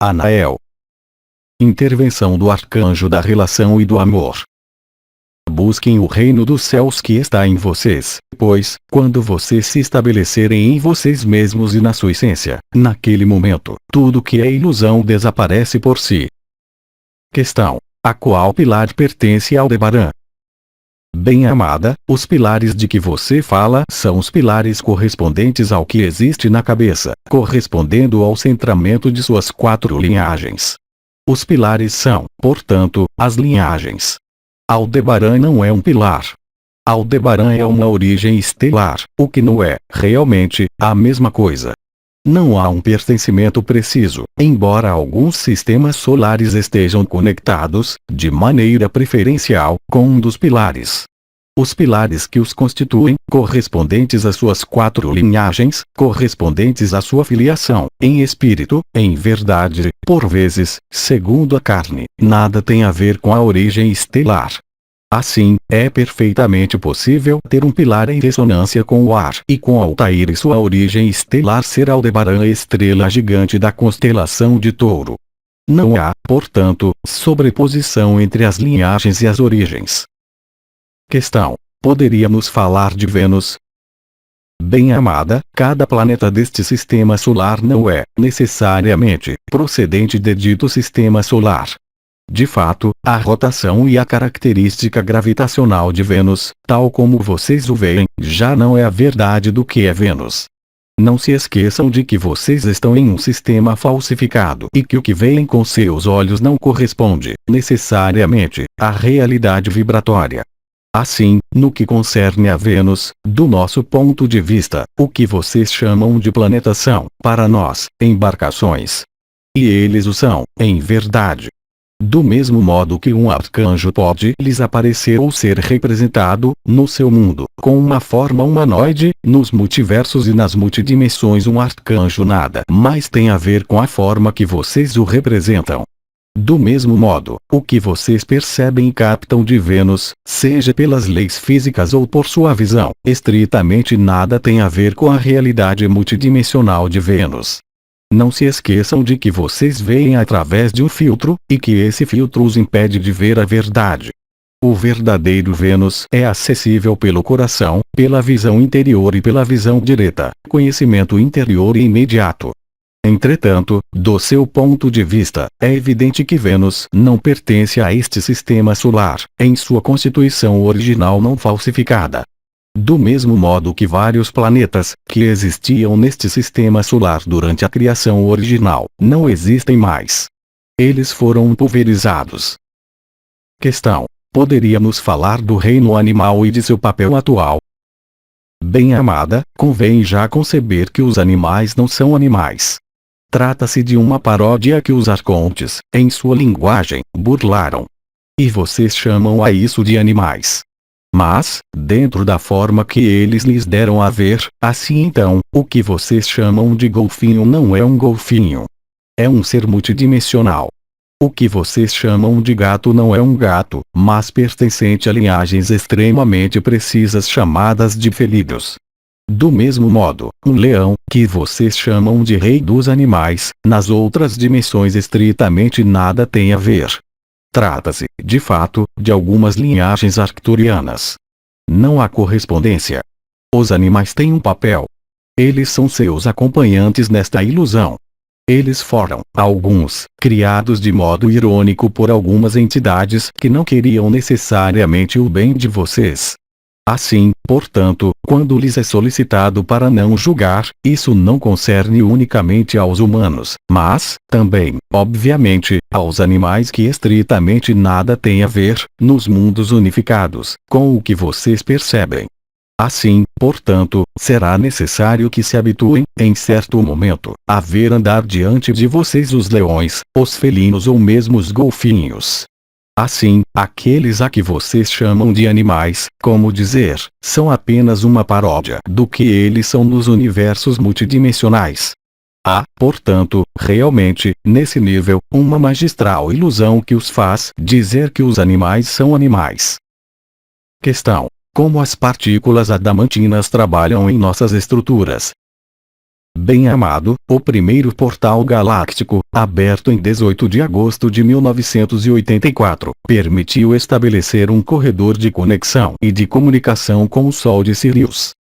Anael. Intervenção do arcanjo da relação e do amor. Busquem o reino dos céus que está em vocês, pois, quando vocês se estabelecerem em vocês mesmos e na sua essência, naquele momento, tudo que é ilusão desaparece por si. Questão: a qual pilar pertence a Aldebaran? Bem-amada, os pilares de que você fala são os pilares correspondentes ao que existe na cabeça, correspondendo ao centramento de suas 4 linhagens. Os pilares são, portanto, as linhagens. Aldebaran não é um pilar. Aldebaran é uma origem estelar, o que não é, realmente, a mesma coisa. Não há um pertencimento preciso, embora alguns sistemas solares estejam conectados, de maneira preferencial, com um dos pilares. Os pilares que os constituem, correspondentes às suas 4 linhagens, correspondentes à sua filiação, em espírito, em verdade, por vezes, segundo a carne, nada tem a ver com a origem estelar. Assim, é perfeitamente possível ter um pilar em ressonância com o ar e com Altair e sua origem estelar ser Aldebaran, estrela gigante da constelação de Touro. Não há, portanto, sobreposição entre as linhagens e as origens. Questão: poderíamos falar de Vênus? Bem-amada, cada planeta deste sistema solar não é, necessariamente, procedente de dito sistema solar. De fato, a rotação e a característica gravitacional de Vênus, tal como vocês o veem, já não é a verdade do que é Vênus. Não se esqueçam de que vocês estão em um sistema falsificado e que o que veem com seus olhos não corresponde, necessariamente, à realidade vibratória. Assim, no que concerne a Vênus, do nosso ponto de vista, o que vocês chamam de planetas são, para nós, embarcações. E eles o são, em verdade. Do mesmo modo que um arcanjo pode lhes aparecer ou ser representado, no seu mundo, com uma forma humanoide, nos multiversos e nas multidimensões, um arcanjo nada mais tem a ver com a forma que vocês o representam. Do mesmo modo, o que vocês percebem e captam de Vênus, seja pelas leis físicas ou por sua visão, estritamente nada tem a ver com a realidade multidimensional de Vênus. Não se esqueçam de que vocês veem através de um filtro, e que esse filtro os impede de ver a verdade. O verdadeiro Vênus é acessível pelo coração, pela visão interior e pela visão direta, conhecimento interior e imediato. Entretanto, do seu ponto de vista, é evidente que Vênus não pertence a este sistema solar, em sua constituição original não falsificada. Do mesmo modo que vários planetas, que existiam neste sistema solar durante a criação original, não existem mais. Eles foram pulverizados. Questão: poderíamos falar do reino animal e de seu papel atual? Bem-amada, convém já conceber que os animais não são animais. Trata-se de uma paródia que os arcontes, em sua linguagem, burlaram. E vocês chamam a isso de animais. Mas, dentro da forma que eles lhes deram a ver, assim então, o que vocês chamam de golfinho não é um golfinho. É um ser multidimensional. O que vocês chamam de gato não é um gato, mas pertencente a linhagens extremamente precisas chamadas de felídeos. Do mesmo modo, um leão, que vocês chamam de rei dos animais, nas outras dimensões estritamente nada tem a ver. Trata-se, de fato, de algumas linhagens arcturianas. Não há correspondência. Os animais têm um papel. Eles são seus acompanhantes nesta ilusão. Eles foram, alguns, criados de modo irônico por algumas entidades que não queriam necessariamente o bem de vocês. Assim, portanto, quando lhes é solicitado para não julgar, isso não concerne unicamente aos humanos, mas, também, obviamente, aos animais que estritamente nada têm a ver, nos mundos unificados, com o que vocês percebem. Assim, portanto, será necessário que se habituem, em certo momento, a ver andar diante de vocês os leões, os felinos ou mesmo os golfinhos. Assim, aqueles a que vocês chamam de animais, como dizer, são apenas uma paródia do que eles são nos universos multidimensionais. Há, portanto, realmente, nesse nível, uma magistral ilusão que os faz dizer que os animais são animais. Questão: como as partículas adamantinas trabalham em nossas estruturas? Bem-amado, o primeiro portal galáctico, aberto em 18 de agosto de 1984, permitiu estabelecer um corredor de conexão e de comunicação com o Sol de Sirius.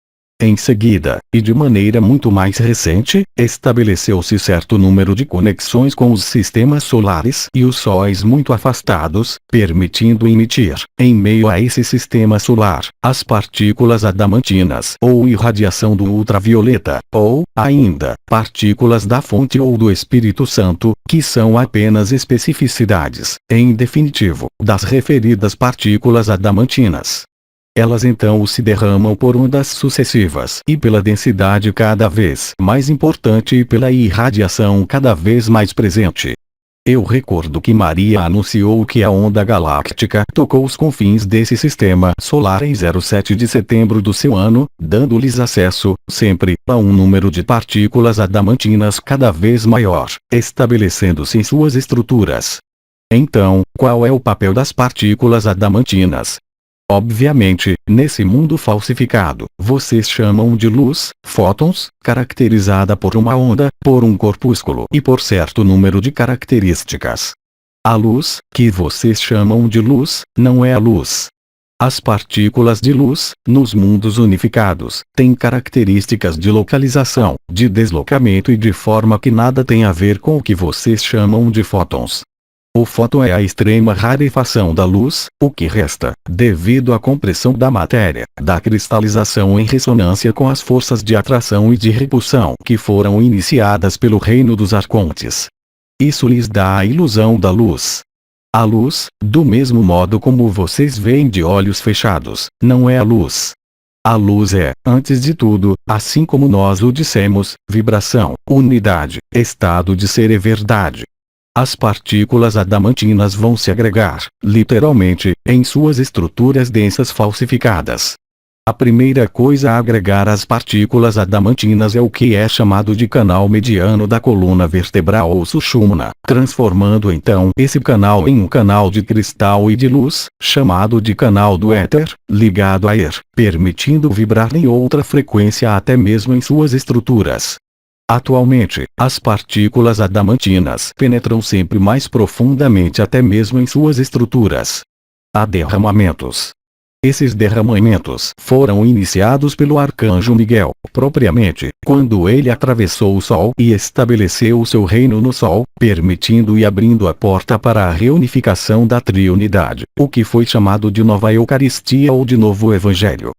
Em seguida, e de maneira muito mais recente, estabeleceu-se certo número de conexões com os sistemas solares e os sóis muito afastados, permitindo emitir, em meio a esse sistema solar, as partículas adamantinas ou irradiação do ultravioleta, ou, ainda, partículas da fonte ou do Espírito Santo, que são apenas especificidades, em definitivo, das referidas partículas adamantinas. Elas então se derramam por ondas sucessivas e pela densidade cada vez mais importante e pela irradiação cada vez mais presente. Eu recordo que Maria anunciou que a onda galáctica tocou os confins desse sistema solar em 07 de setembro do seu ano, dando-lhes acesso, sempre, a um número de partículas adamantinas cada vez maior, estabelecendo-se em suas estruturas. Então, qual é o papel das partículas adamantinas? Obviamente, nesse mundo falsificado, vocês chamam de luz, fótons, caracterizada por uma onda, por um corpúsculo e por certo número de características. A luz, que vocês chamam de luz, não é a luz. As partículas de luz, nos mundos unificados, têm características de localização, de deslocamento e de forma que nada tem a ver com o que vocês chamam de fótons. O fóton é a extrema rarefação da luz, o que resta, devido à compressão da matéria, da cristalização em ressonância com as forças de atração e de repulsão que foram iniciadas pelo reino dos arcontes. Isso lhes dá a ilusão da luz. A luz, do mesmo modo como vocês veem de olhos fechados, não é a luz. A luz é, antes de tudo, assim como nós o dissemos, vibração, unidade, estado de ser e verdade. As partículas adamantinas vão se agregar, literalmente, em suas estruturas densas falsificadas. A primeira coisa a agregar às partículas adamantinas é o que é chamado de canal mediano da coluna vertebral ou sushumna, transformando então esse canal em um canal de cristal e de luz, chamado de canal do éter, ligado a ar, permitindo vibrar em outra frequência até mesmo em suas estruturas. Atualmente, as partículas adamantinas penetram sempre mais profundamente até mesmo em suas estruturas. Há derramamentos. Esses derramamentos foram iniciados pelo arcanjo Miguel, propriamente, quando ele atravessou o Sol e estabeleceu o seu reino no Sol, permitindo e abrindo a porta para a reunificação da triunidade, o que foi chamado de Nova Eucaristia ou de Novo Evangelho.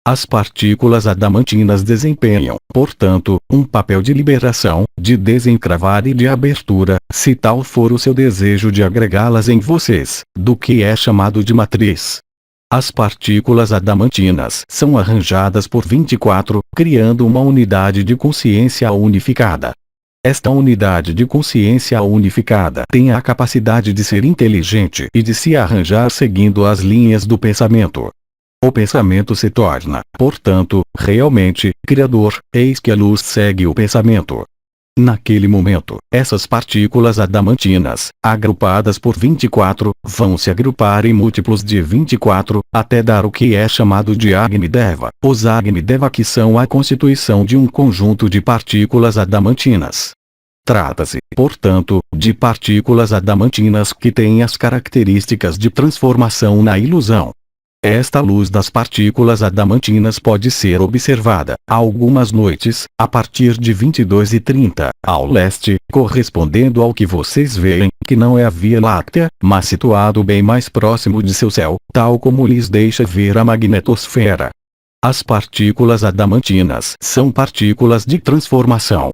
As partículas adamantinas desempenham, portanto, um papel de liberação, de desencravar e de abertura, se tal for o seu desejo de agregá-las em vocês, do que é chamado de matriz. As partículas adamantinas são arranjadas por 24, criando uma unidade de consciência unificada. Esta unidade de consciência unificada tem a capacidade de ser inteligente e de se arranjar seguindo as linhas do pensamento. O pensamento se torna, portanto, realmente, criador, eis que a luz segue o pensamento. Naquele momento, essas partículas adamantinas, agrupadas por 24, vão se agrupar em múltiplos de 24, até dar o que é chamado de Agni-Deva, os Agni-Deva que são a constituição de um conjunto de partículas adamantinas. Trata-se, portanto, de partículas adamantinas que têm as características de transformação na ilusão. Esta luz das partículas adamantinas pode ser observada, algumas noites, a partir de 22h30, ao leste, correspondendo ao que vocês veem, que não é a Via Láctea, mas situado bem mais próximo de seu céu, tal como lhes deixa ver a magnetosfera. As partículas adamantinas são partículas de transformação.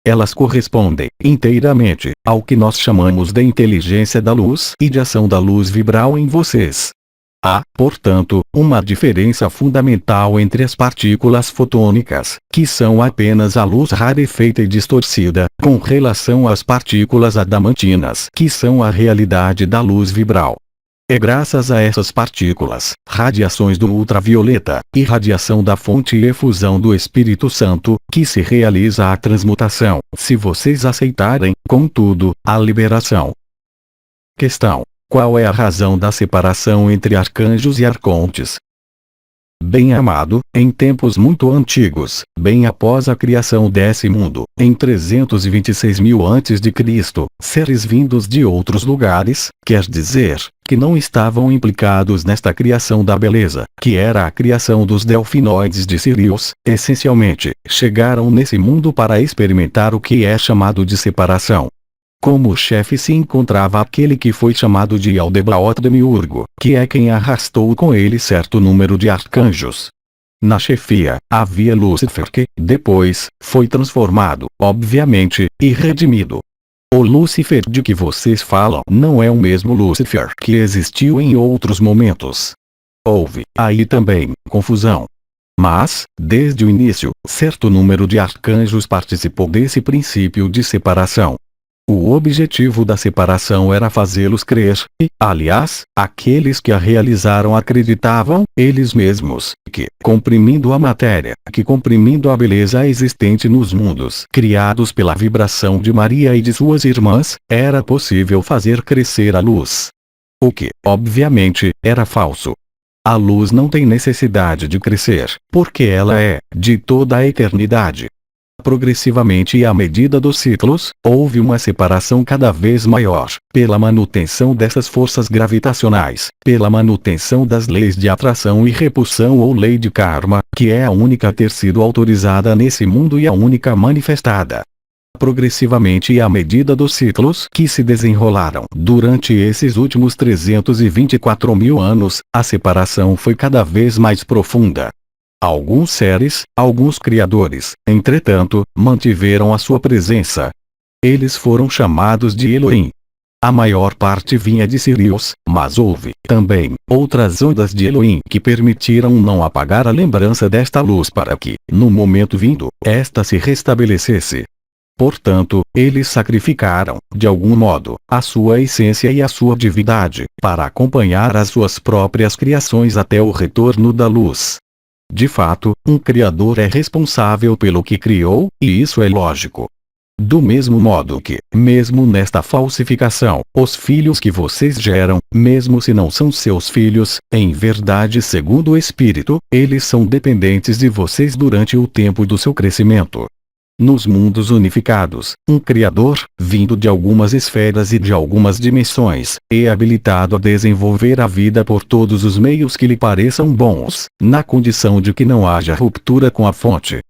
Elas correspondem, inteiramente, ao que nós chamamos de inteligência da luz e de ação da luz vibral em vocês. Há, portanto, uma diferença fundamental entre as partículas fotônicas, que são apenas a luz rarefeita e distorcida, com relação às partículas adamantinas, que são a realidade da luz vibral. É graças a essas partículas, radiações do ultravioleta, irradiação da fonte e efusão do Espírito Santo, que se realiza a transmutação, se vocês aceitarem, contudo, a liberação. Questão: qual é a razão da separação entre arcanjos e arcontes? Bem-amado, em tempos muito antigos, bem após a criação desse mundo, em 326.000 a.C., seres vindos de outros lugares, quer dizer, que não estavam implicados nesta criação da beleza, que era a criação dos delfinoides de Sirius, essencialmente, chegaram nesse mundo para experimentar o que é chamado de separação. Como chefe se encontrava aquele que foi chamado de Aldebaoth Demiurgo, que é quem arrastou com ele certo número de arcanjos. Na chefia, havia Lúcifer que, depois, foi transformado, obviamente, e redimido. O Lúcifer de que vocês falam não é o mesmo Lúcifer que existiu em outros momentos. Houve, aí também, confusão. Mas, desde o início, certo número de arcanjos participou desse princípio de separação. O objetivo da separação era fazê-los crer, e, aliás, aqueles que a realizaram acreditavam, eles mesmos, que, comprimindo a matéria, que comprimindo a beleza existente nos mundos criados pela vibração de Maria e de suas irmãs, era possível fazer crescer a luz. O que, obviamente, era falso. A luz não tem necessidade de crescer, porque ela é, de toda a eternidade. Progressivamente e à medida dos ciclos, houve uma separação cada vez maior, pela manutenção dessas forças gravitacionais, pela manutenção das leis de atração e repulsão ou lei de karma, que é a única a ter sido autorizada nesse mundo e a única manifestada. Progressivamente e à medida dos ciclos que se desenrolaram durante esses últimos 324.000 anos, a separação foi cada vez mais profunda. Alguns seres, alguns criadores, entretanto, mantiveram a sua presença. Eles foram chamados de Elohim. A maior parte vinha de Sirius, mas houve, também, outras ondas de Elohim que permitiram não apagar a lembrança desta luz para que, no momento vindo, esta se restabelecesse. Portanto, eles sacrificaram, de algum modo, a sua essência e a sua divindade, para acompanhar as suas próprias criações até o retorno da luz. De fato, um criador é responsável pelo que criou, e isso é lógico. Do mesmo modo que, mesmo nesta falsificação, os filhos que vocês geram, mesmo se não são seus filhos, em verdade segundo o Espírito, eles são dependentes de vocês durante o tempo do seu crescimento. Nos mundos unificados, um Criador, vindo de algumas esferas e de algumas dimensões, é habilitado a desenvolver a vida por todos os meios que lhe pareçam bons, na condição de que não haja ruptura com a fonte.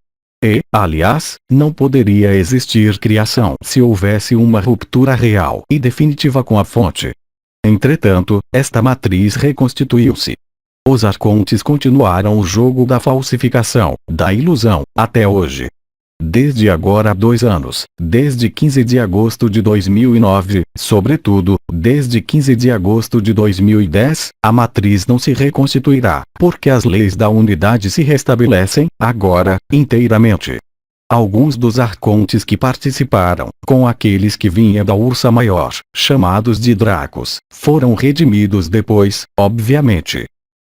E, aliás, não poderia existir criação se houvesse uma ruptura real e definitiva com a fonte. Entretanto, esta matriz reconstituiu-se. Os arcontes continuaram o jogo da falsificação, da ilusão, até hoje. Desde agora há 2 anos, desde 15 de agosto de 2009, sobretudo, desde 15 de agosto de 2010, a matriz não se reconstituirá, porque as leis da unidade se restabelecem, agora, inteiramente. Alguns dos arcontes que participaram, com aqueles que vinham da Ursa Maior, chamados de Dracos, foram redimidos depois, obviamente.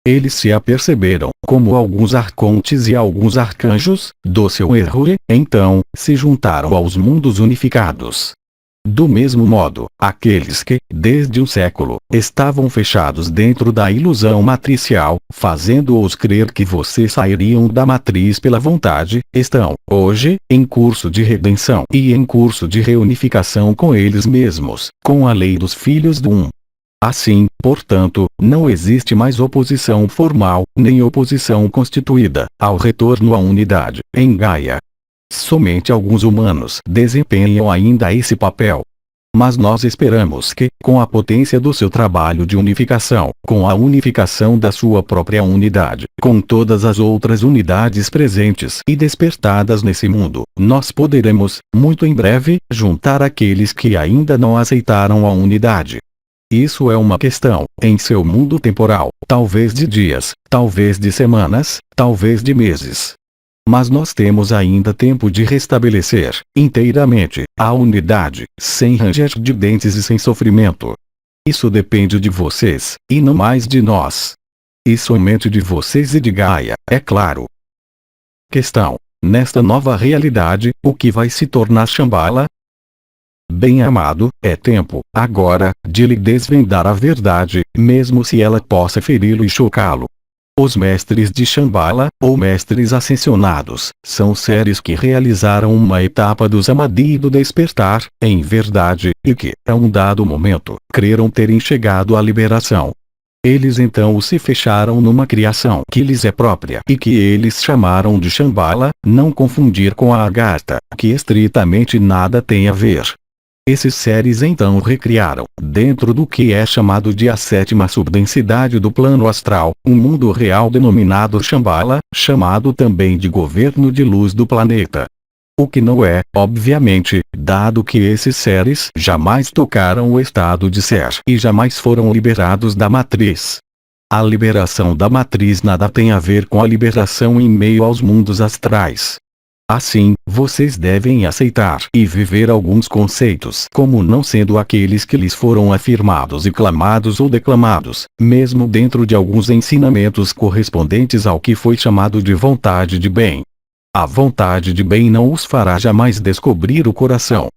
Eles se aperceberam, como alguns arcontes e alguns arcanjos, do seu erro e, então, se juntaram aos mundos unificados. Do mesmo modo, aqueles que, desde um século, estavam fechados dentro da ilusão matricial, fazendo-os crer que vocês sairiam da matriz pela vontade, estão, hoje, em curso de redenção e em curso de reunificação com eles mesmos, com a lei dos filhos do Um. Assim, portanto, não existe mais oposição formal, nem oposição constituída, ao retorno à unidade, em Gaia. Somente alguns humanos desempenham ainda esse papel. Mas nós esperamos que, com a potência do seu trabalho de unificação, com a unificação da sua própria unidade, com todas as outras unidades presentes e despertadas nesse mundo, nós poderemos, muito em breve, juntar aqueles que ainda não aceitaram a unidade. Isso é uma questão, em seu mundo temporal, talvez de dias, talvez de semanas, talvez de meses. Mas nós temos ainda tempo de restabelecer, inteiramente, a unidade, sem ranger de dentes e sem sofrimento. Isso depende de vocês, e não mais de nós. E somente de vocês e de Gaia, é claro. Questão: nesta nova realidade, o que vai se tornar Shambhala? Bem-amado, é tempo, agora, de lhe desvendar a verdade, mesmo se ela possa feri-lo e chocá-lo. Os mestres de Shambhala, ou mestres ascensionados, são seres que realizaram uma etapa do Samadhi e do despertar, em verdade, e que, a um dado momento, creram terem chegado à liberação. Eles então se fecharam numa criação que lhes é própria e que eles chamaram de Shambhala, não confundir com a Agartha, que estritamente nada tem a ver. Esses seres então recriaram, dentro do que é chamado de a sétima subdensidade do plano astral, um mundo real denominado Shambhala, chamado também de governo de luz do planeta. O que não é, obviamente, dado que esses seres jamais tocaram o estado de ser e jamais foram liberados da matriz. A liberação da matriz nada tem a ver com a liberação em meio aos mundos astrais. Assim, vocês devem aceitar e viver alguns conceitos como não sendo aqueles que lhes foram afirmados e clamados ou declamados, mesmo dentro de alguns ensinamentos correspondentes ao que foi chamado de vontade de bem. A vontade de bem não os fará jamais descobrir o coração.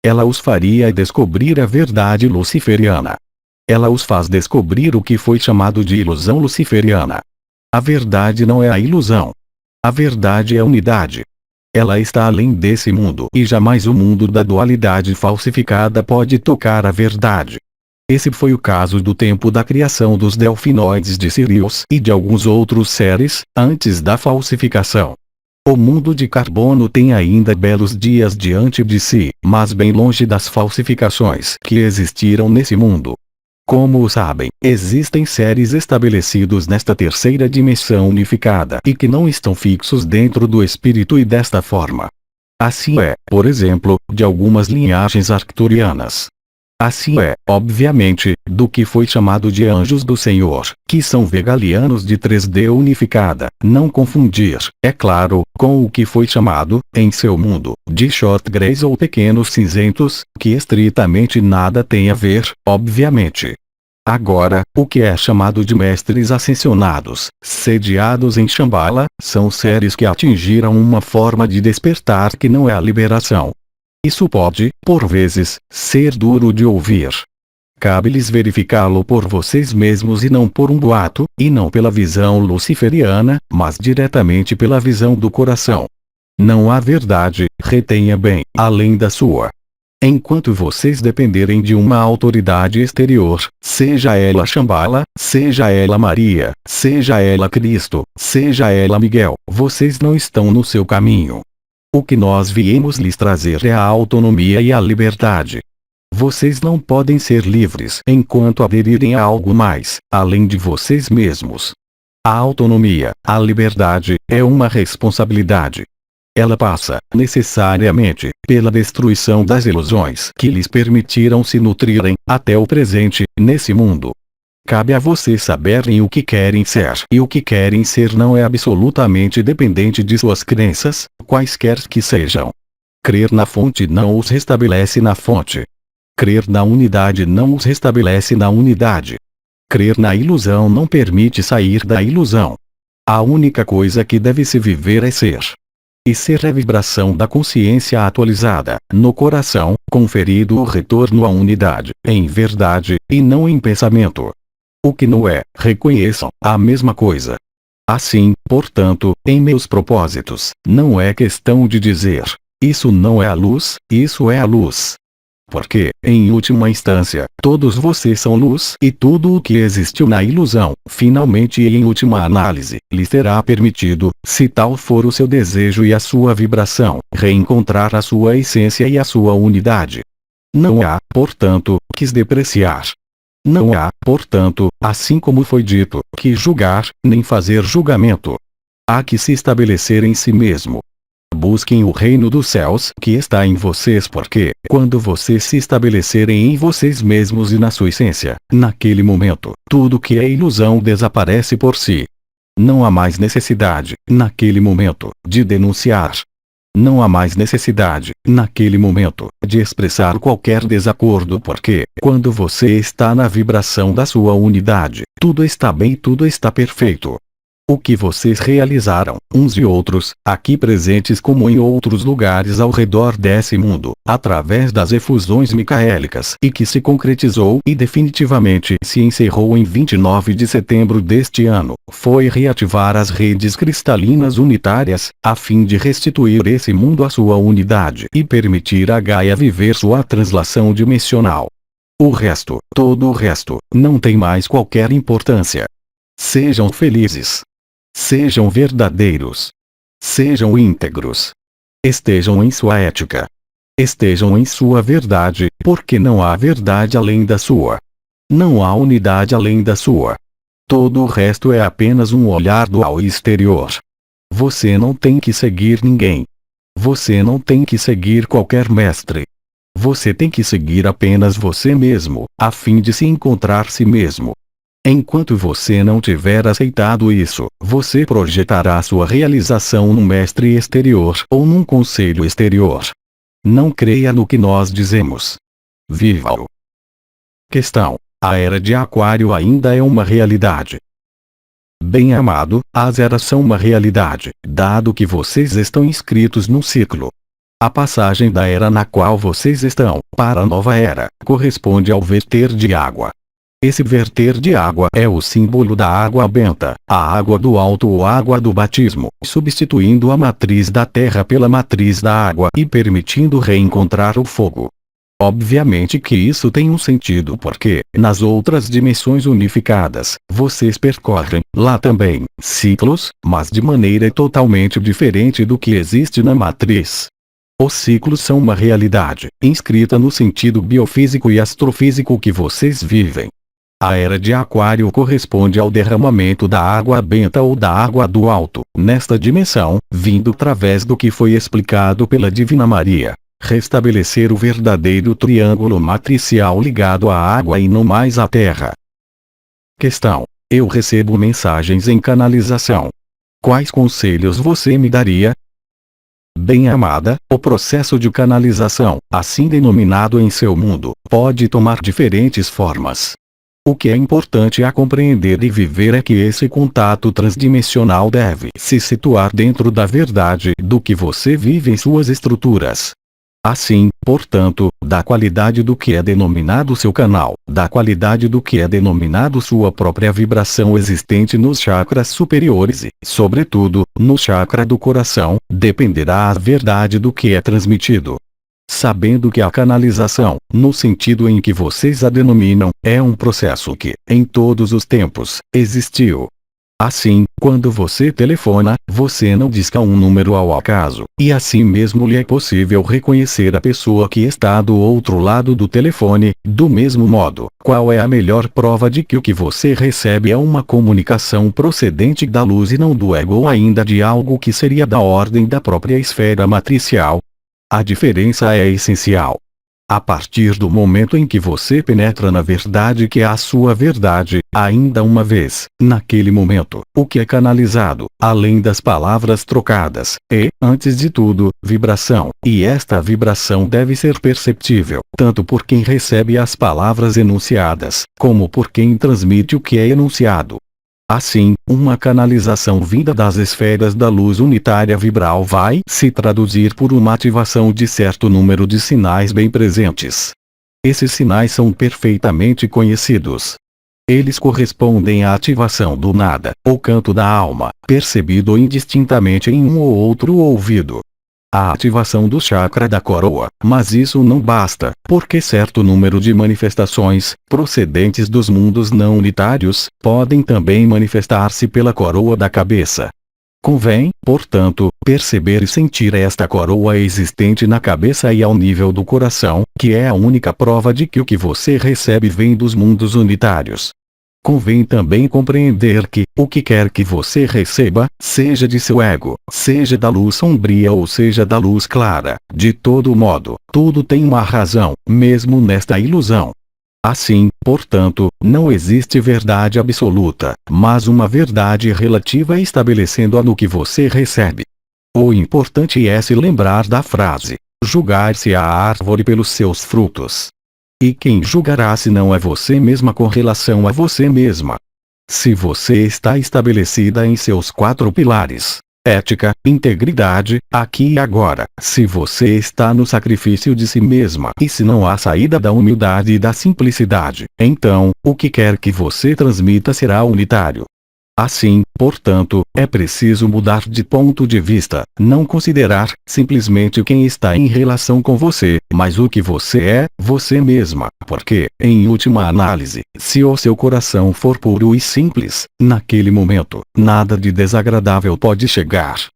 Ela os faria descobrir a verdade luciferiana. Ela os faz descobrir o que foi chamado de ilusão luciferiana. A verdade não é a ilusão. A verdade é a unidade. Ela está além desse mundo e jamais o mundo da dualidade falsificada pode tocar a verdade. Esse foi o caso do tempo da criação dos delfinoides de Sirius e de alguns outros seres, antes da falsificação. O mundo de carbono tem ainda belos dias diante de si, mas bem longe das falsificações que existiram nesse mundo. Como sabem, existem seres estabelecidos nesta terceira dimensão unificada e que não estão fixos dentro do espírito e desta forma. Assim é, por exemplo, de algumas linhagens arcturianas. Assim é, obviamente, do que foi chamado de anjos do Senhor, que são vegalianos de 3D unificada, não confundir, é claro, com o que foi chamado, em seu mundo, de short greys ou pequenos cinzentos, que estritamente nada tem a ver, obviamente. Agora, o que é chamado de mestres ascensionados, sediados em Shambhala, são seres que atingiram uma forma de despertar que não é a liberação. Isso pode, por vezes, ser duro de ouvir. Cabe-lhes verificá-lo por vocês mesmos e não por um boato, e não pela visão luciferiana, mas diretamente pela visão do coração. Não há verdade, retenha bem, além da sua. Enquanto vocês dependerem de uma autoridade exterior, seja ela Shambhala, seja ela Maria, seja ela Cristo, seja ela Miguel, vocês não estão no seu caminho. O que nós viemos lhes trazer é a autonomia e a liberdade. Vocês não podem ser livres enquanto aderirem a algo mais, além de vocês mesmos. A autonomia, a liberdade, é uma responsabilidade. Ela passa, necessariamente, pela destruição das ilusões que lhes permitiram se nutrirem, até o presente, nesse mundo. Cabe a vocês saberem o que querem ser. E o que querem ser não é absolutamente dependente de suas crenças, quaisquer que sejam. Crer na fonte não os restabelece na fonte. Crer na unidade não os restabelece na unidade. Crer na ilusão não permite sair da ilusão. A única coisa que deve se viver é ser. E ser é vibração da consciência atualizada, no coração, conferido o retorno à unidade, em verdade, e não em pensamento. O que não é, reconheçam, a mesma coisa. Assim, portanto, em meus propósitos, não é questão de dizer, isso não é a luz, isso é a luz. Porque, em última instância, todos vocês são luz e tudo o que existiu na ilusão, finalmente e em última análise, lhes terá permitido, se tal for o seu desejo e a sua vibração, reencontrar a sua essência e a sua unidade. Não há, portanto, que se depreciar. Não há, portanto, assim como foi dito, que julgar, nem fazer julgamento. Há que se estabelecer em si mesmo. Busquem o reino dos céus que está em vocês porque, quando vocês se estabelecerem em vocês mesmos e na sua essência, naquele momento, tudo que é ilusão desaparece por si. Não há mais necessidade, naquele momento, de denunciar. Não há mais necessidade, naquele momento, de expressar qualquer desacordo porque, quando você está na vibração da sua unidade, tudo está bem e tudo está perfeito. O que vocês realizaram, uns e outros, aqui presentes como em outros lugares ao redor desse mundo, através das efusões micaélicas e que se concretizou e definitivamente se encerrou em 29 de setembro deste ano, foi reativar as redes cristalinas unitárias, a fim de restituir esse mundo à sua unidade e permitir a Gaia viver sua translação dimensional. O resto, todo o resto, não tem mais qualquer importância. Sejam felizes. Sejam verdadeiros. Sejam íntegros. Estejam em sua ética. Estejam em sua verdade, porque não há verdade além da sua. Não há unidade além da sua. Todo o resto é apenas um olhar do ao exterior. Você não tem que seguir ninguém. Você não tem que seguir qualquer mestre. Você tem que seguir apenas você mesmo, a fim de se encontrar si mesmo. Enquanto você não tiver aceitado isso, você projetará sua realização num mestre exterior ou num conselho exterior. Não creia no que nós dizemos. Viva-o. Questão: a era de Aquário ainda é uma realidade? Bem-amado, as eras são uma realidade, dado que vocês estão inscritos num ciclo. A passagem da era na qual vocês estão, para a nova era, corresponde ao verter de água. Esse verter de água é o símbolo da água benta, a água do alto ou água do batismo, substituindo a matriz da terra pela matriz da água e permitindo reencontrar o fogo. Obviamente que isso tem um sentido porque, nas outras dimensões unificadas, vocês percorrem, lá também, ciclos, mas de maneira totalmente diferente do que existe na matriz. Os ciclos são uma realidade, inscrita no sentido biofísico e astrofísico que vocês vivem. A era de Aquário corresponde ao derramamento da água benta ou da água do alto, nesta dimensão, vindo através do que foi explicado pela Divina Maria. Restabelecer o verdadeiro triângulo matricial ligado à água e não mais à terra. Questão: eu recebo mensagens em canalização. Quais conselhos você me daria? Bem-amada, o processo de canalização, assim denominado em seu mundo, pode tomar diferentes formas. O que é importante a compreender e viver é que esse contato transdimensional deve se situar dentro da verdade do que você vive em suas estruturas. Assim, portanto, da qualidade do que é denominado seu canal, da qualidade do que é denominado sua própria vibração existente nos chakras superiores e, sobretudo, no chakra do coração, dependerá a verdade do que é transmitido. Sabendo que a canalização, no sentido em que vocês a denominam, é um processo que, em todos os tempos, existiu. Assim, quando você telefona, você não disca um número ao acaso, e assim mesmo lhe é possível reconhecer a pessoa que está do outro lado do telefone. Do mesmo modo, qual é a melhor prova de que o que você recebe é uma comunicação procedente da luz e não do ego ou ainda de algo que seria da ordem da própria esfera matricial? A diferença é essencial. A partir do momento em que você penetra na verdade que é a sua verdade, ainda uma vez, naquele momento, o que é canalizado, além das palavras trocadas, é, antes de tudo, vibração, e esta vibração deve ser perceptível, tanto por quem recebe as palavras enunciadas, como por quem transmite o que é enunciado. Assim, uma canalização vinda das esferas da luz unitária vibral vai se traduzir por uma ativação de certo número de sinais bem presentes. Esses sinais são perfeitamente conhecidos. Eles correspondem à ativação do nada, ou canto da alma, percebido indistintamente em um ou outro ouvido. A ativação do chakra da coroa, mas isso não basta, porque certo número de manifestações, procedentes dos mundos não unitários, podem também manifestar-se pela coroa da cabeça. Convém, portanto, perceber e sentir esta coroa existente na cabeça e ao nível do coração, que é a única prova de que o que você recebe vem dos mundos unitários. Convém também compreender que, o que quer que você receba, seja de seu ego, seja da luz sombria ou seja da luz clara, de todo modo, tudo tem uma razão, mesmo nesta ilusão. Assim, portanto, não existe verdade absoluta, mas uma verdade relativa estabelecendo-a no que você recebe. O importante é se lembrar da frase: julgar-se a árvore pelos seus frutos. E quem julgará se não é você mesma com relação a você mesma? Se você está estabelecida em seus 4 pilares, ética, integridade, aqui e agora, se você está no sacrifício de si mesma e se não há saída da humildade e da simplicidade, então, o que quer que você transmita será unitário. Assim, portanto, é preciso mudar de ponto de vista, não considerar simplesmente quem está em relação com você, mas o que você é, você mesma, porque, em última análise, se o seu coração for puro e simples, naquele momento, nada de desagradável pode chegar.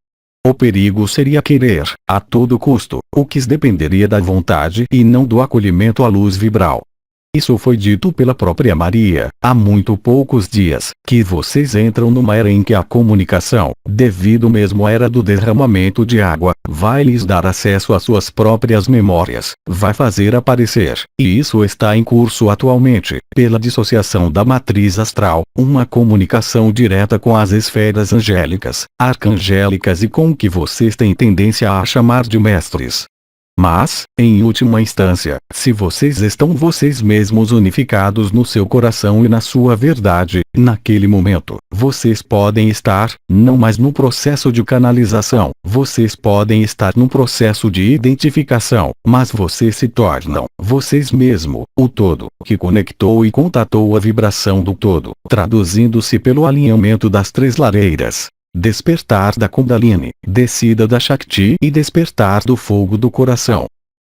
O perigo seria querer, a todo custo, o que dependeria da vontade e não do acolhimento à luz vibral. Isso foi dito pela própria Maria, há muito poucos dias, que vocês entram numa era em que a comunicação, devido mesmo à era do derramamento de água, vai lhes dar acesso às suas próprias memórias, vai fazer aparecer, e isso está em curso atualmente, pela dissociação da matriz astral, uma comunicação direta com as esferas angélicas, arcangélicas e com o que vocês têm tendência a chamar de mestres. Mas, em última instância, se vocês estão vocês mesmos unificados no seu coração e na sua verdade, naquele momento, vocês podem estar, não mais no processo de canalização, vocês podem estar no processo de identificação, mas vocês se tornam, vocês mesmo, o todo, que conectou e contatou a vibração do todo, traduzindo-se pelo alinhamento das 3 lareiras. Despertar da Kundalini, descida da Shakti e despertar do fogo do coração.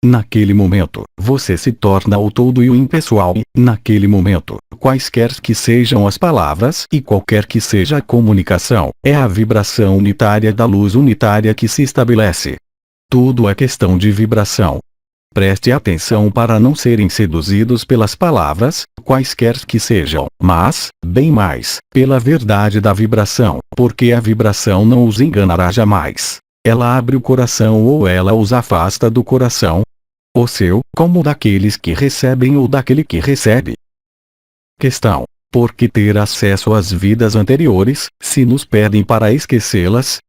Naquele momento, você se torna o todo e o impessoal e, naquele momento, quaisquer que sejam as palavras e qualquer que seja a comunicação, é a vibração unitária da luz unitária que se estabelece. Tudo é questão de vibração. Preste atenção para não serem seduzidos pelas palavras, quaisquer que sejam, mas, bem mais, pela verdade da vibração, porque a vibração não os enganará jamais. Ela abre o coração ou ela os afasta do coração. O seu, como daqueles que recebem ou daquele que recebe. Questão: por que ter acesso às vidas anteriores, se nos pedem para esquecê-las?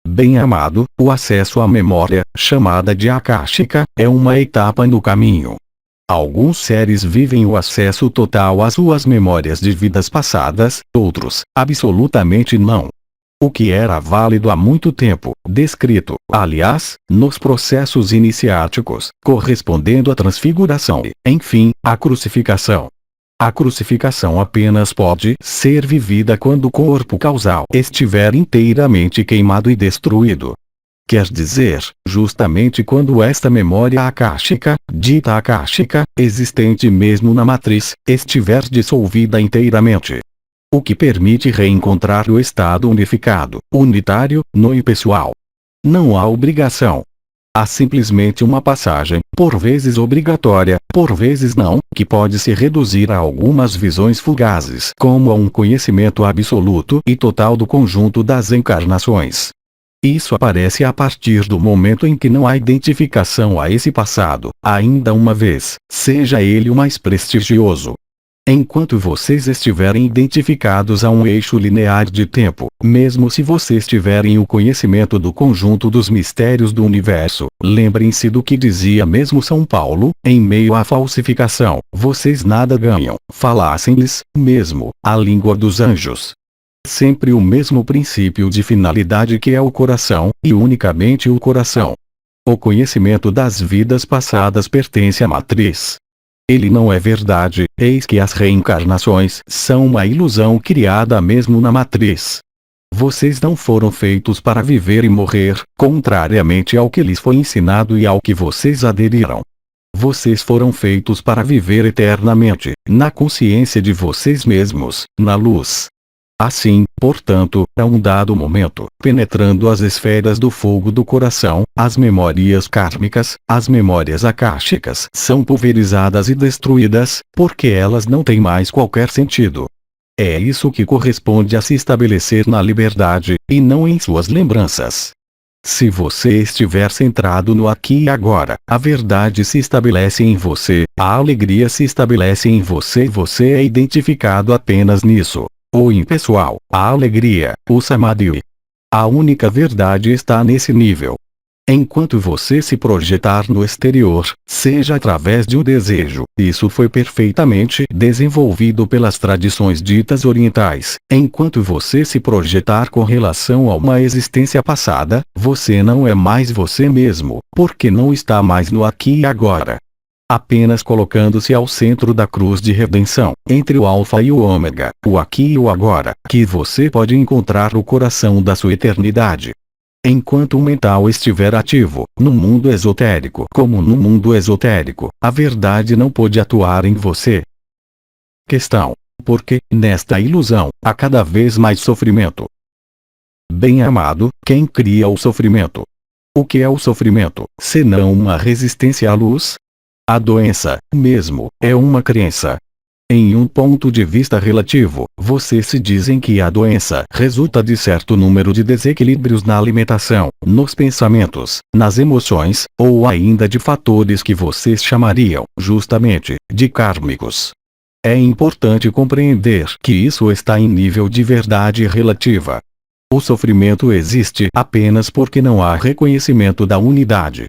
Bem-amado, o acesso à memória, chamada de Akáshica, é uma etapa no caminho. Alguns seres vivem o acesso total às suas memórias de vidas passadas, outros, absolutamente não. O que era válido há muito tempo, descrito, aliás, nos processos iniciáticos, correspondendo à transfiguração e, enfim, à crucificação. A crucificação apenas pode ser vivida quando o corpo causal estiver inteiramente queimado e destruído. Quer dizer, justamente quando esta memória akáshica, dita akáshica, existente mesmo na matriz, estiver dissolvida inteiramente. O que permite reencontrar o estado unificado, unitário, no impessoal. Não há obrigação. Há simplesmente uma passagem, por vezes obrigatória, por vezes não, que pode se reduzir a algumas visões fugazes, como a um conhecimento absoluto e total do conjunto das encarnações. Isso aparece a partir do momento em que não há identificação a esse passado, ainda uma vez, seja ele o mais prestigioso. Enquanto vocês estiverem identificados a um eixo linear de tempo, mesmo se vocês tiverem o conhecimento do conjunto dos mistérios do universo, lembrem-se do que dizia mesmo São Paulo, em meio à falsificação, vocês nada ganham, falassem-lhes, mesmo, a língua dos anjos. Sempre o mesmo princípio de finalidade que é o coração, e unicamente o coração. O conhecimento das vidas passadas pertence à matriz. Ele não é verdade, eis que as reencarnações são uma ilusão criada mesmo na matriz. Vocês não foram feitos para viver e morrer, contrariamente ao que lhes foi ensinado e ao que vocês aderiram. Vocês foram feitos para viver eternamente, na consciência de vocês mesmos, na luz. Assim, portanto, a um dado momento, penetrando as esferas do fogo do coração, as memórias kármicas, as memórias akáshicas são pulverizadas e destruídas, porque elas não têm mais qualquer sentido. É isso que corresponde a se estabelecer na liberdade, e não em suas lembranças. Se você estiver centrado no aqui e agora, a verdade se estabelece em você, a alegria se estabelece em você e você é identificado apenas nisso. O impessoal, a alegria, o samadhi. A única verdade está nesse nível. Enquanto você se projetar no exterior, seja através de um desejo, isso foi perfeitamente desenvolvido pelas tradições ditas orientais. Enquanto você se projetar com relação a uma existência passada, você não é mais você mesmo, porque não está mais no aqui e agora. Apenas colocando-se ao centro da cruz de redenção, entre o alfa e o ômega, o aqui e o agora, que você pode encontrar o coração da sua eternidade. Enquanto o mental estiver ativo, no mundo esotérico como no mundo esotérico, a verdade não pode atuar em você. Questão: porque, nesta ilusão, há cada vez mais sofrimento? Bem-amado, quem cria o sofrimento? O que é o sofrimento, senão uma resistência à luz? A doença, mesmo, é uma crença. Em um ponto de vista relativo, vocês se dizem que a doença resulta de certo número de desequilíbrios na alimentação, nos pensamentos, nas emoções, ou ainda de fatores que vocês chamariam, justamente, de kármicos. É importante compreender que isso está em nível de verdade relativa. O sofrimento existe apenas porque não há reconhecimento da unidade.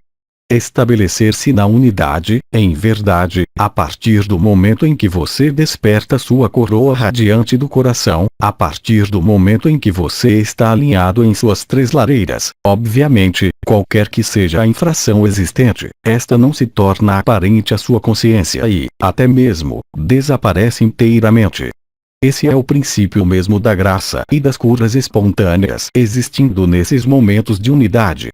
Estabelecer-se na unidade, em verdade, a partir do momento em que você desperta sua coroa radiante do coração, a partir do momento em que você está alinhado em suas três lareiras, obviamente, qualquer que seja a infração existente, esta não se torna aparente à sua consciência e, até mesmo, desaparece inteiramente. Esse é o princípio mesmo da graça e das curas espontâneas existindo nesses momentos de unidade.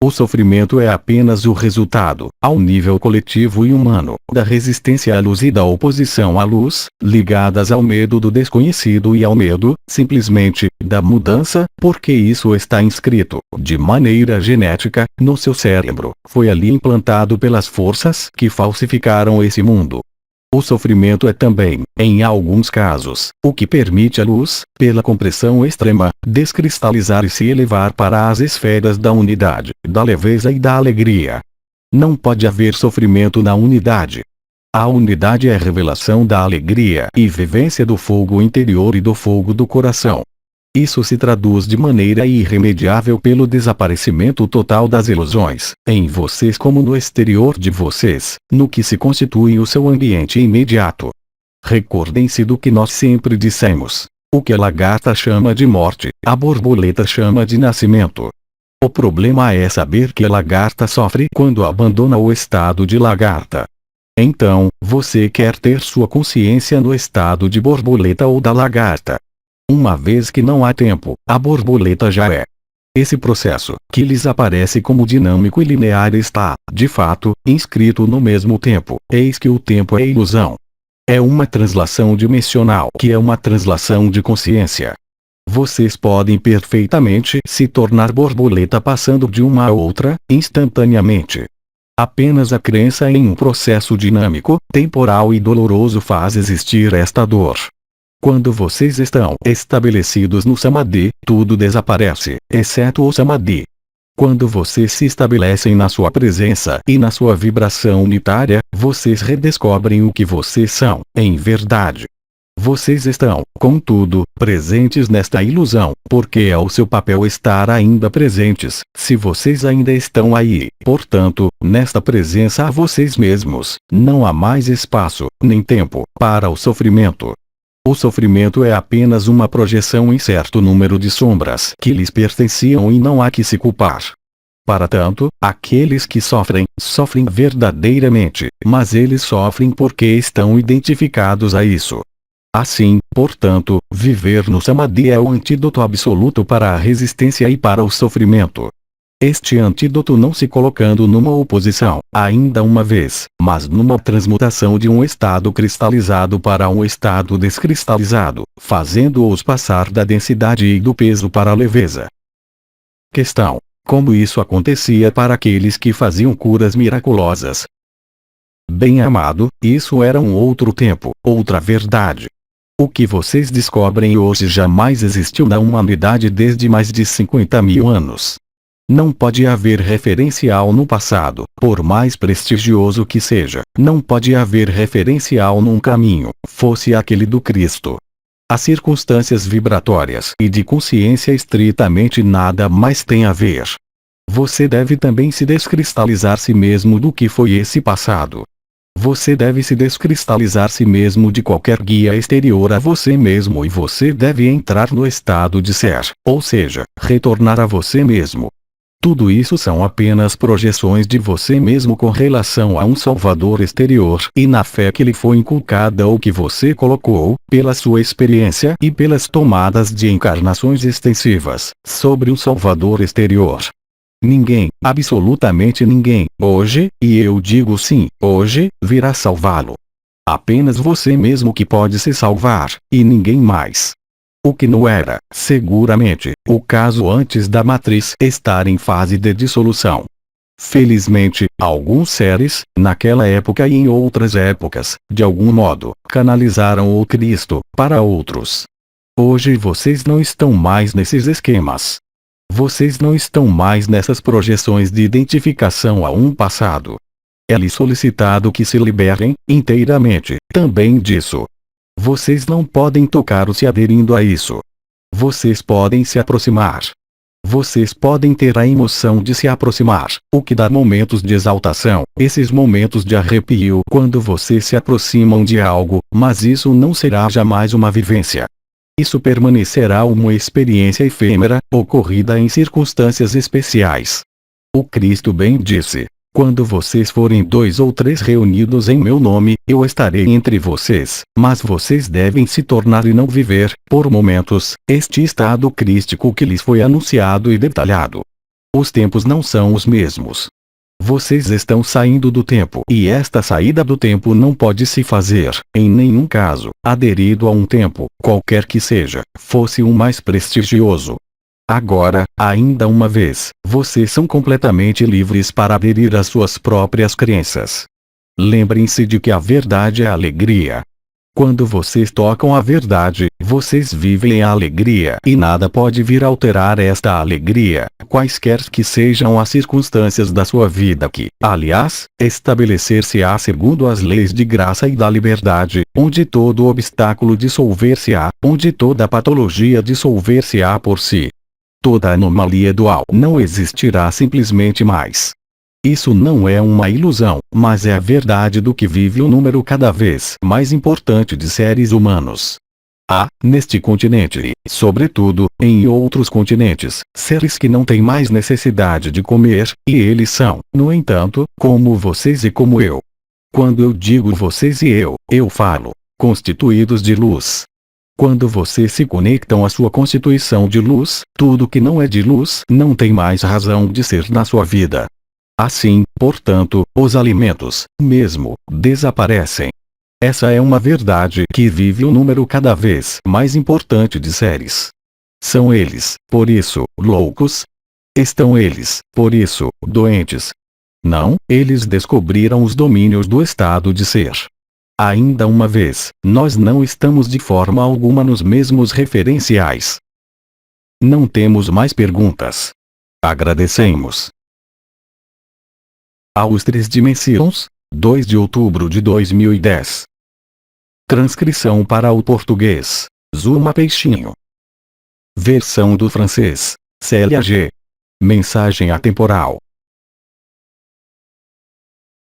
O sofrimento é apenas o resultado, ao nível coletivo e humano, da resistência à luz e da oposição à luz, ligadas ao medo do desconhecido e ao medo, simplesmente, da mudança, porque isso está inscrito, de maneira genética, no seu cérebro, foi ali implantado pelas forças que falsificaram esse mundo. O sofrimento é também, em alguns casos, o que permite a luz, pela compressão extrema, descristalizar e se elevar para as esferas da unidade, da leveza e da alegria. Não pode haver sofrimento na unidade. A unidade é a revelação da alegria e vivência do fogo interior e do fogo do coração. Isso se traduz de maneira irremediável pelo desaparecimento total das ilusões, em vocês como no exterior de vocês, no que se constitui o seu ambiente imediato. Recordem-se do que nós sempre dissemos. O que a lagarta chama de morte, a borboleta chama de nascimento. O problema é saber que a lagarta sofre quando abandona o estado de lagarta. Então, você quer ter sua consciência no estado de borboleta ou da lagarta. Uma vez que não há tempo, a borboleta já é. Esse processo, que lhes aparece como dinâmico e linear está, de fato, inscrito no mesmo tempo. Eis que o tempo é ilusão. É uma translação dimensional que é uma translação de consciência. Vocês podem perfeitamente se tornar borboleta passando de uma a outra, instantaneamente. Apenas a crença em um processo dinâmico, temporal e doloroso faz existir esta dor. Quando vocês estão estabelecidos no Samadhi, tudo desaparece, exceto o Samadhi. Quando vocês se estabelecem na sua presença e na sua vibração unitária, vocês redescobrem o que vocês são, em verdade. Vocês estão, contudo, presentes nesta ilusão, porque é o seu papel estar ainda presentes, se vocês ainda estão aí. Portanto, nesta presença a vocês mesmos, não há mais espaço, nem tempo, para o sofrimento. O sofrimento é apenas uma projeção em certo número de sombras que lhes pertenciam e não há que se culpar. Para tanto, aqueles que sofrem, sofrem verdadeiramente, mas eles sofrem porque estão identificados a isso. Assim, portanto, viver no Samadhi é o antídoto absoluto para a resistência e para o sofrimento. Este antídoto não se colocando numa oposição, ainda uma vez, mas numa transmutação de um estado cristalizado para um estado descristalizado, fazendo-os passar da densidade e do peso para a leveza. Questão: como isso acontecia para aqueles que faziam curas miraculosas? Bem-amado, isso era um outro tempo, outra verdade. O que vocês descobrem hoje jamais existiu na humanidade desde mais de 50.000 anos. Não pode haver referencial no passado, por mais prestigioso que seja. Não pode haver referencial num caminho, fosse aquele do Cristo. As circunstâncias vibratórias e de consciência estritamente nada mais têm a ver. Você deve também se descristalizar si mesmo do que foi esse passado. Você deve se descristalizar si mesmo de qualquer guia exterior a você mesmo e você deve entrar no estado de ser, ou seja, retornar a você mesmo. Tudo isso são apenas projeções de você mesmo com relação a um Salvador exterior e na fé que lhe foi inculcada ou que você colocou, pela sua experiência e pelas tomadas de encarnações extensivas, sobre um Salvador exterior. Ninguém, absolutamente ninguém, hoje, e eu digo sim, hoje, virá salvá-lo. Apenas você mesmo que pode se salvar, e ninguém mais. O que não era, seguramente, o caso antes da matriz estar em fase de dissolução. Felizmente, alguns seres, naquela época e em outras épocas, de algum modo, canalizaram o Cristo para outros. Hoje vocês não estão mais nesses esquemas. Vocês não estão mais nessas projeções de identificação a um passado. É-lhe solicitado que se liberem, inteiramente, também disso. Vocês não podem tocar se aderindo a isso. Vocês podem se aproximar. Vocês podem ter a emoção de se aproximar, o que dá momentos de exaltação, esses momentos de arrepio quando vocês se aproximam de algo, mas isso não será jamais uma vivência. Isso permanecerá uma experiência efêmera, ocorrida em circunstâncias especiais. O Cristo bem disse: quando vocês forem 2 ou 3 reunidos em meu nome, eu estarei entre vocês, mas vocês devem se tornar e não viver, por momentos, este estado crístico que lhes foi anunciado e detalhado. Os tempos não são os mesmos. Vocês estão saindo do tempo e esta saída do tempo não pode se fazer, em nenhum caso, aderido a um tempo, qualquer que seja, fosse o mais prestigioso. Agora, ainda uma vez, vocês são completamente livres para aderir às suas próprias crenças. Lembrem-se de que a verdade é a alegria. Quando vocês tocam a verdade, vocês vivem a alegria e nada pode vir alterar esta alegria, quaisquer que sejam as circunstâncias da sua vida que, aliás, estabelecer-se-á segundo as leis de graça e da liberdade, onde todo obstáculo dissolver-se-á, onde toda patologia dissolver-se-á por si. Toda anomalia dual não existirá simplesmente mais. Isso não é uma ilusão, mas é a verdade do que vive o número cada vez mais importante de seres humanos. Há, neste continente e, sobretudo, em outros continentes, seres que não têm mais necessidade de comer, e eles são, no entanto, como vocês e como eu. Quando eu digo vocês e eu falo, constituídos de luz. Quando vocês se conectam à sua constituição de luz, tudo que não é de luz não tem mais razão de ser na sua vida. Assim, portanto, os alimentos, mesmo, desaparecem. Essa é uma verdade que vive o número cada vez mais importante de seres. São eles, por isso, loucos? Estão eles, por isso, doentes? Não, eles descobriram os domínios do estado de ser. Ainda uma vez, nós não estamos de forma alguma nos mesmos referenciais. Não temos mais perguntas. Agradecemos. Aos 3 dimensões, 2 de outubro de 2010. Transcrição para o português, Zuma Peixinho. Versão do francês, Célia G. Mensagem atemporal.